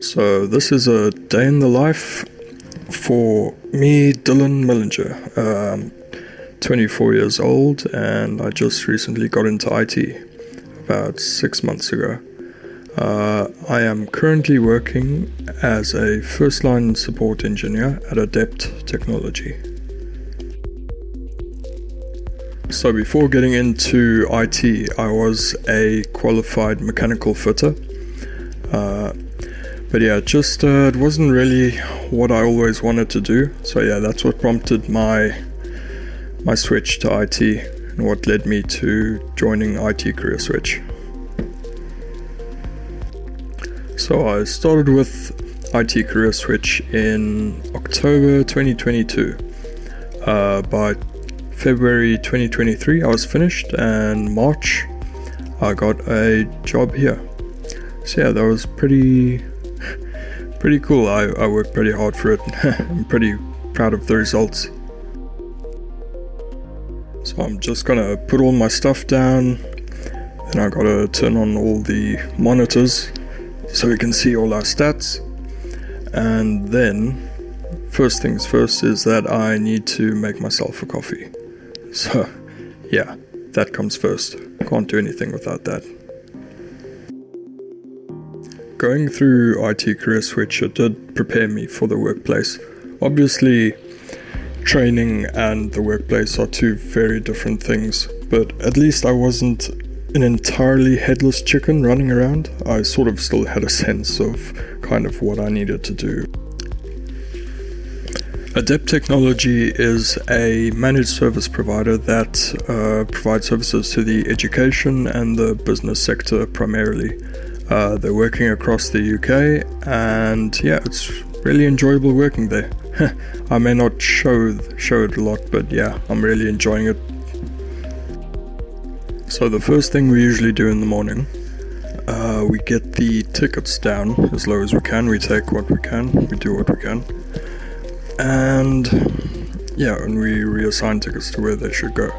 So this is a day in the life for me, Dylan Millinger. 24 years old, and I just recently got into IT about 6 months ago. I am currently working as a first-line support engineer at AdEPT technology. So before getting into IT, I was a qualified mechanical fitter. But yeah, it wasn't really what I always wanted to do. So yeah, that's what prompted my switch to IT and what led me to joining IT Career Switch. So I started with IT Career Switch in October 2022. By February 2023 I was finished, and March I got a job here. So yeah, that was pretty cool. I worked pretty hard for it. I'm pretty proud of the results. So I'm just gonna put all my stuff down, and I gotta turn on all the monitors so we can see all our stats. And then first things first is that I need to make myself a coffee. So yeah, that comes first. Can't do anything without that. Going through IT Career Switch, it did prepare me for the workplace. Obviously, training and the workplace are two very different things, but at least I wasn't an entirely headless chicken running around. I sort of still had a sense of kind of what I needed to do. AdEPT Technology is a managed service provider that provides services to the education and the business sector primarily. They're working across the UK, and yeah, it's really enjoyable working there. I may not show it a lot, but yeah, I'm really enjoying it. So the first thing we usually do in the morning, we get the tickets down as low as we can. We take what we can, we do what we can, and yeah, and we reassign tickets to where they should go.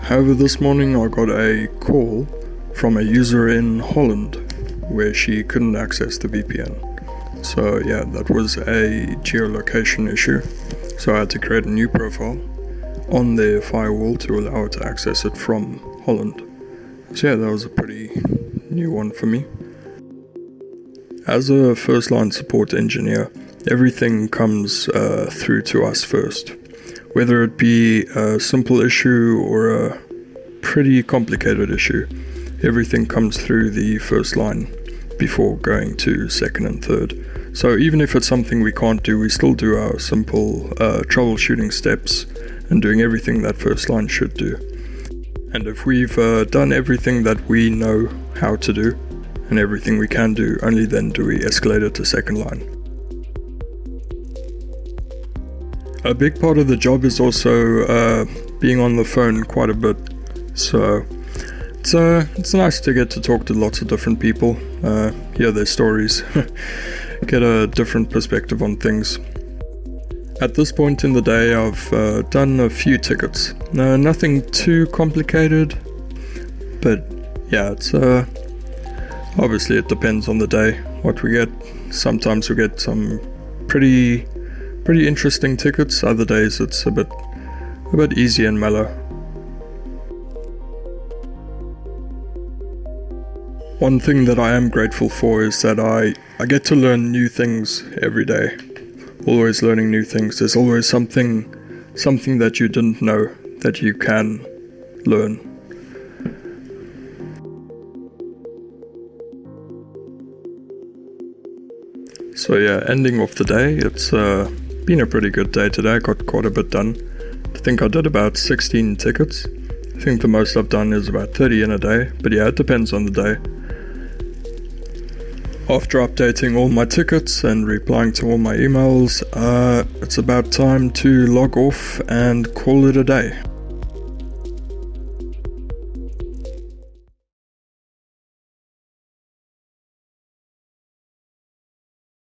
However, this morning I got a call from a user in Holland where she couldn't access the VPN. So yeah, that was a geolocation issue. So I had to create a new profile on their firewall to allow her to access it from Holland. So yeah, that was a pretty new one for me. As a first line support engineer, everything comes through to us first. Whether it be a simple issue or a pretty complicated issue, everything comes through the first line before going to second and third. So even if it's something we can't do, we still do our simple troubleshooting steps and doing everything that first line should do. And if we've done everything that we know how to do and everything we can do, only then do we escalate it to second line. A big part of the job is also being on the phone quite a bit. So it's nice to get to talk to lots of different people, hear their stories, get a different perspective on things. At this point in the day, I've done a few tickets. Nothing too complicated, but yeah, it's obviously it depends on the day what we get. Sometimes we get some pretty interesting tickets. Other days it's a bit easy and mellow. One thing that I am grateful for is that I get to learn new things every day. Always learning new things. There's always something that you didn't know that you can learn. So yeah, ending off the day, it's been a pretty good day today. I got quite a bit done. I think I did about 16 tickets. I think the most I've done is about 30 in a day, but yeah, it depends on the day. After updating all my tickets and replying to all my emails, it's about time to log off and call it a day.